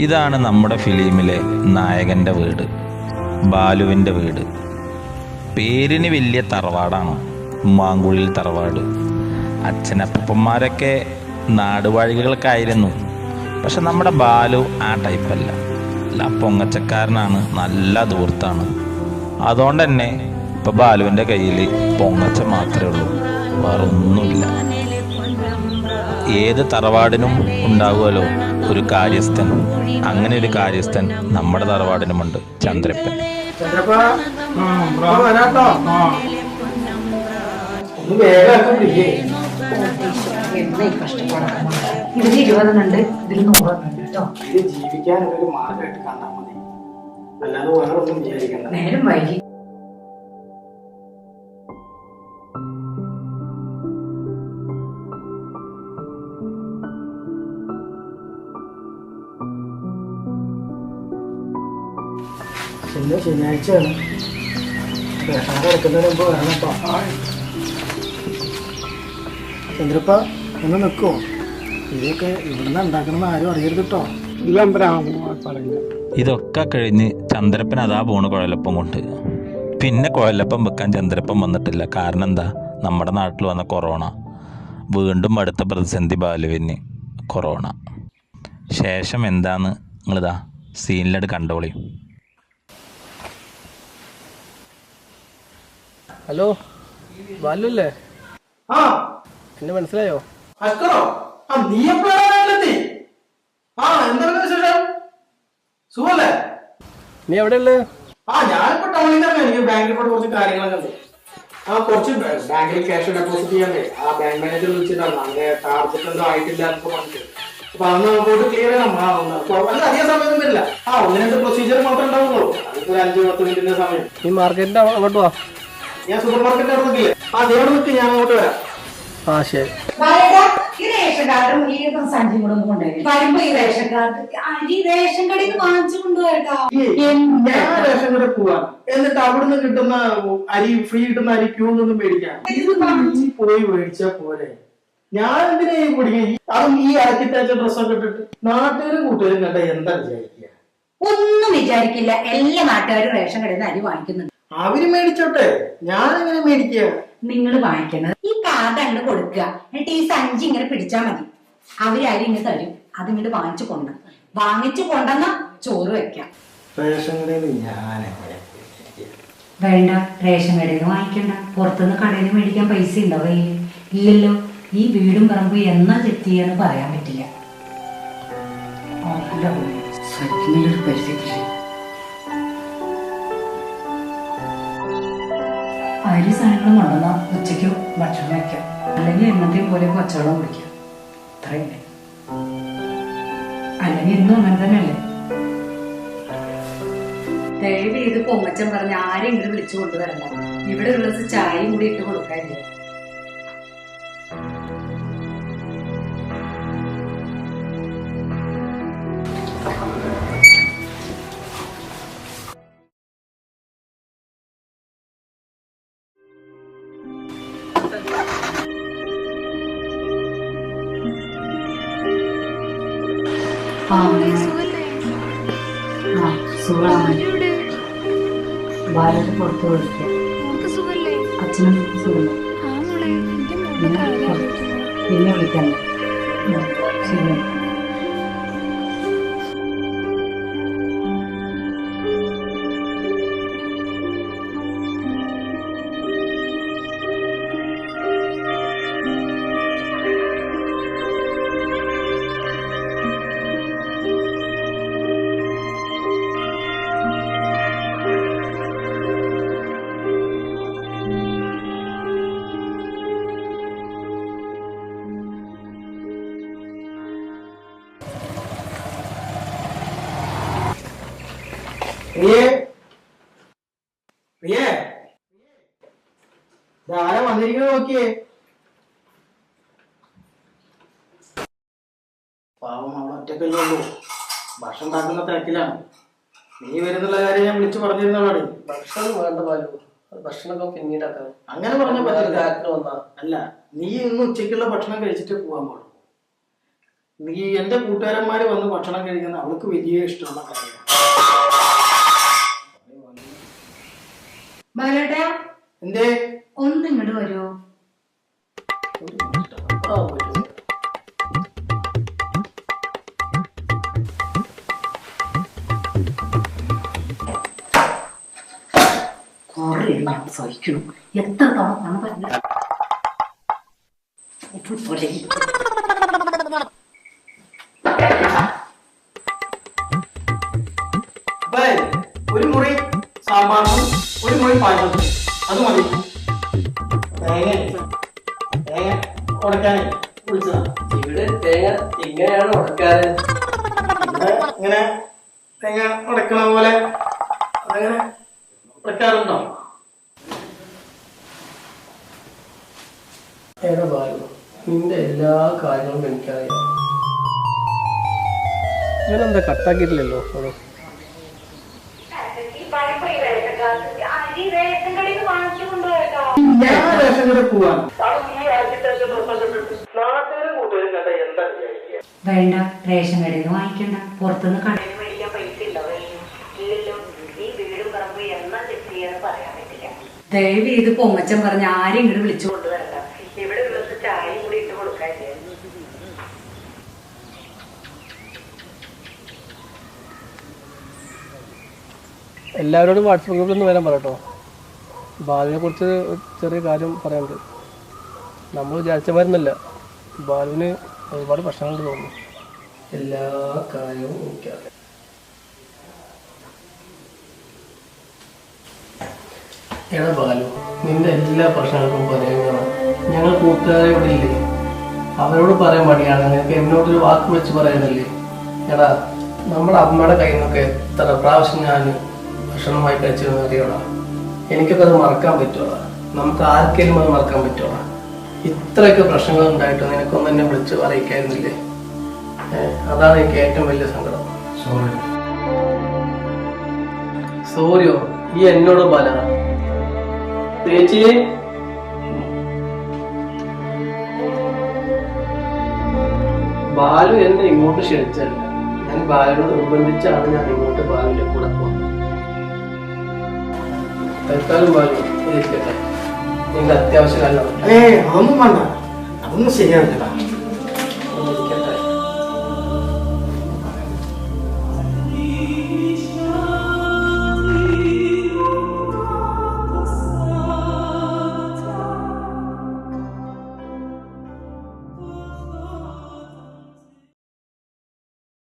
ഇതാണ് നമ്മുടെ ഫിലിമിലെ നായകൻ്റെ വീട്, ബാലുവിൻ്റെ വീട്. പേരിന് വലിയ തറവാടാണ്, മാങ്കുഴിയിൽ തറവാട്. അച്ഛനപ്പന്മാരൊക്കെ നാടുവാഴികൾക്കായിരുന്നു. പക്ഷെ നമ്മുടെ ബാലു ആ ടൈപ്പല്ല, പൊങ്ങച്ചക്കാരനാണ്, നല്ല ദൂർത്താണ്. അതുകൊണ്ട് തന്നെ ഇപ്പം ബാലുവിൻ്റെ കയ്യിൽ പൊങ്ങച്ച മാത്രമേ ഉള്ളൂ, വേറൊന്നുമില്ല. ഏത് തറവാടിനും ഉണ്ടാവുമല്ലോ ഒരു കാര്യസ്ഥൻ. അങ്ങനെ ഒരു കാര്യസ്ഥൻ നമ്മുടെ തറവാടിനുമുണ്ട്, ചന്ദ്രപ്പൻ. ജീവിക്കാൻ ഒരു മാർഗമായിട്ട് കണ്ടാൽ മതി, അല്ലാതെ വേറെ ഒന്നും വിചാരിക്കണ്ട. നേരം വൈകി ശനിയാഴ്ചയാണ്, റേഷൻ കിടക്കുന്നതിന് മുമ്പ് വരണം കേട്ടോ. ചന്ദ്രപ്പ ഒന്ന് നിൽക്കുമോ? ഇതൊക്കെ ഇവിടുന്ന് ഉണ്ടാക്കണമെന്ന് ആരും അറിയരുത് കേട്ടോ. ഇതൊക്കെ കഴിഞ്ഞ് ചന്ദ്രപ്പൻ അതാ പോണ് കുഴലപ്പം കൊണ്ട്. പിന്നെ കുഴലപ്പം വെക്കാൻ ചന്ദ്രപ്പൻ വന്നിട്ടില്ല. കാരണം എന്താ? നമ്മുടെ നാട്ടിൽ വന്ന കൊറോണ. വീണ്ടും അടുത്ത പ്രതിസന്ധി ബാലുവിന് കൊറോണ. ശേഷം എന്താന്ന് നിങ്ങളിതാ സീനിലട് കണ്ടോളി. ഹലോ, ബാലു അല്ലേ? എന്നെ മനസ്സിലായോ? നീ എവിടെയുള്ളേ? ഞാനിപ്പോ ടൗണിലാണ്. എനിക്ക് ബാങ്കിൽ പോയിട്ട് കുറച്ച് കാര്യങ്ങളൊക്കെ ഉണ്ട്. കുറച്ച് ബാങ്കിൽ ക്യാഷ് ഡെപ്പോസിറ്റ് ചെയ്യാൻ ആ ബാങ്ക് മാനേജർ വിളിച്ചിട്ടാണ്. അങ്ങനെ ടാർജറ്റ് ഒന്നും ആയിട്ടില്ല എന്നൊക്കെ പറഞ്ഞിട്ട്. അപ്പൊ അന്ന് പോയിട്ട് ക്ലിയർ ചെയ്യാം. അധികം സമയമൊന്നും വരില്ല. 1-2 പ്രൊസീജിയർ മാത്രമേ ഉണ്ടാവുള്ളൂ. അതിപ്പോ 5-10 മിനിറ്റിന്റെ സമയം. നീ മാർക്കറ്റിന്റെ അങ്ങോട്ട് വാ. ഞാൻ സൂപ്പർ മാർക്കറ്റിന്റെ അവിടെ നിൽക്കില്ലേ? ദേവടെ നിൽക്ക്, ഞാൻ അങ്ങോട്ട് വരാം. ശരി. റേഷൻ കാർഡും ഈ സഞ്ചി കൂടെ ഒന്ന് കൊണ്ടുവരും. വരുമ്പോ ഈ റേഷൻ കാർഡ് അരി റേഷൻ കടയിൽ നിന്ന് വാങ്ങിച്ചു കൊണ്ടുപോയിട്ടോ. ഞാൻ റേഷൻ കടയിൽ പോവാൻ, എന്നിട്ട് അവിടുന്ന് കിട്ടുന്ന അരി, ഫ്രീ കിട്ടുന്ന അരി ക്യൂ ഒന്നും മേടിക്കാൻ പോയി മേടിച്ചാ പോലെ. ഞാൻ എന്തിനാ പിടിക്കുക? അതും ഈ അരക്കിട്ടയച്ച ഡ്രസ്സൊക്കെ ഇട്ടിട്ട് നാട്ടുകാരും കൂട്ടുകാരും കണ്ട എന്താ വിചാരിക്കുക? ഒന്നും വിചാരിക്കില്ല. എല്ലാ നാട്ടുകാരും റേഷൻ കടയിൽ നിന്ന് അരി വാങ്ങിക്കുന്നുണ്ട്. അവര് മേടിച്ചോട്ടെ, ഞാൻ എങ്ങനെ മേടിക്കുക? നിങ്ങൾ വാങ്ങിക്കണത് ഈ കാർഡ് അങ്ങോട്ട് കൊടുക്കുക, എന്നിട്ട് ഈ സഞ്ചി ഇങ്ങനെ പിടിച്ചാ മതി. അവര് അരി ഇങ്ങനെ തരും, അതിങ്ങോട്ട് വാങ്ങിച്ചു കൊണ്ടെന്നാ ചോറ് വെക്കാം. റേഷൻ കടയിൽ ഞാൻ വേണ്ട, റേഷൻ കടയിൽ നിന്ന് വാങ്ങിക്കണ്ട. പുറത്തുനിന്ന് കടയിൽ നിന്ന് മേടിക്കാൻ പൈസ ഉണ്ടോ കയ്യിൽ? ഇല്ലല്ലോ. ഈ വീടും പറമ്പും എന്നാ ചെത്തിയെന്ന് പറയാൻ പറ്റില്ല. അരി സാധനങ്ങൾ കൊണ്ടുവന്നാ ഉച്ചയ്ക്ക് ഭക്ഷണം വയ്ക്കാം, അല്ലെങ്കിൽ എന്നത്തെയും പോലെ പച്ചവെള്ളം കുടിക്കാം. അത്രയല്ലേ? അല്ലെങ്കിൽ എന്നും അങ്ങനെ തന്നെയല്ലേ? ദയവ് ചെയ്ത് പൊങ്ങച്ചൻ പറഞ്ഞ ആരും ഇങ്ങനെ വിളിച്ചു കൊണ്ടുവരണ്ട. ഇവിടെ ഒരു ഗ്ലാസ് ചായയും കൂടി ഇട്ട് കൊടുക്കാനില്ലേ? ഭാരത് പുറത്തു വിളിക്കാം. അച്ഛനും സുഖമില്ല. പിന്നെ വിളിക്കണ്ട. ശരി. വന്നിരിക്കുന്നത് നോക്കിയേ. പാവം, അവൾ ഒറ്റക്കല്ലേ ഉള്ളൂ. ഭക്ഷണം ഉണ്ടാക്കുന്ന തിരക്കിലാണ്. നീ വരുന്നുള്ള കാര്യം ഞാൻ വിളിച്ചു പറഞ്ഞിരുന്നതാണ്. ഭക്ഷണം വേണ്ട ബാലു, ഭക്ഷണമൊക്കെ പിന്നീടാക്കാം. അങ്ങനെ പറഞ്ഞ പറ്റില്ല. അല്ല, നീ ഇന്ന് ഉച്ചയ്ക്കുള്ള ഭക്ഷണം കഴിച്ചിട്ട് പോകാൻ പാടും. നീ എന്റെ കൂട്ടുകാരന്മാര് വന്ന് ഭക്ഷണം കഴിക്കുന്ന അവൾക്ക് വലിയ ഇഷ്ടമുള്ള കാര്യമാണ്. ബാലേട്ടാ എന്തേ ഒന്ന് ഇങ്ങോട്ട് വരുമോ? കൊറേ ഞാൻ സഹിക്കണം. എത്ര തവണ പറഞ്ഞ ഒരു മുറി സാമ്പാറും ഒരു മുറി പാചകം അത് മതി. തേങ്ങ ഉടക്കാനേ വിളിച്ചതാ. ഇവിടെ തേങ്ങ ഇങ്ങനെയാണ് ഉടക്കാറ്. ഇവിടെ ഇങ്ങനെ തേങ്ങ ഉടക്കണ പോലെ അതങ്ങനെ ഉടക്കാറുണ്ടോ? എടാ ബാലു, നിന്റെ എല്ലാ കാര്യങ്ങളും എനിക്കറിയാം. ഞാനെന്താ കട്ടാക്കിയിട്ടില്ലല്ലോ അവിടെ. ഞാൻ റേഷൻ കടയിൽ പോവാണ്. വേണ്ട, റേഷൻ കടയിൽ നിന്ന് വാങ്ങിക്കണ്ട, പുറത്തുനിന്ന് കടയിൽ മേടിക്കാൻ പൈസ ദയവ് ഇത് പൊങ്ങച്ചൻ പറഞ്ഞ ആരും ഇങ്ങോട്ട് വിളിച്ചു കൊണ്ടുവരണ്ട. ഇവിടെ ചായ കൂടി ഇട്ട് കൊടുക്കാൻ. എല്ലാവരോടും വാട്സപ്പ് ഗ്രൂപ്പിൽ ഒന്ന് വരാൻ പറയട്ടോ. ബാലുവിനെ കുറിച്ച് ചെറിയ കാര്യം പറയാനുണ്ട്. നമ്മൾ വിചാരിച്ച മാരുന്നല്ല, ബാലുവിന് ഒരുപാട് പ്രശ്നങ്ങൾ തോന്നുന്നു. എല്ലാ കാര്യവും എനിക്കറിയാം. എടാ ബാലു, നിന്റെ എല്ലാ പ്രശ്നങ്ങൾക്കും പറയാനാണ്. ഞങ്ങൾ കൂട്ടുകാരോട് ഇല്ലേ, അവരോട് പറയാൻ മടിയാണ്. നിനക്ക് എന്നോടൊരു വാക്ക് വെച്ച് പറയാനല്ലേ. എടാ, നമ്മുടെ അമ്മയുടെ കയ്യിൽ നിന്നൊക്കെ എത്ര പ്രാവശ്യം ഞാൻ ഭക്ഷണമായി കഴിച്ചതെന്ന് അറിയോടാ. എനിക്കൊക്കെ അത് മറക്കാൻ പറ്റുമോടാ? നമുക്ക് ആർക്കെങ്കിലും അത് മറക്കാൻ പറ്റുമോടാ? ഇത്രയൊക്കെ പ്രശ്നങ്ങൾ ഉണ്ടായിട്ട് നിനക്കൊന്നും എന്നെ വിളിച്ച് അറിയിക്കായിരുന്നില്ലേ? അതാണ് എനിക്ക് ഏറ്റവും വലിയ സങ്കടം. സോറിയോ? ഈ എന്നോട് ബല ചേച്ചി, ബാലു എന്നെ ഇങ്ങോട്ട് ക്ഷണിച്ചല്ല. ഞാൻ ബാലുവിനെ നിർബന്ധിച്ചാണ് ഞാൻ ഇങ്ങോട്ട് ബാലുവിന്റെ കൂടെ പോകുന്നത്. തൽക്കാലം ബാലു ഇരിക്കട്ടെ, നിന്റെ അത്യാവശ്യ കാലം. അതൊന്നും വേണ്ട, അതൊന്നും ശരിയാവില്ല.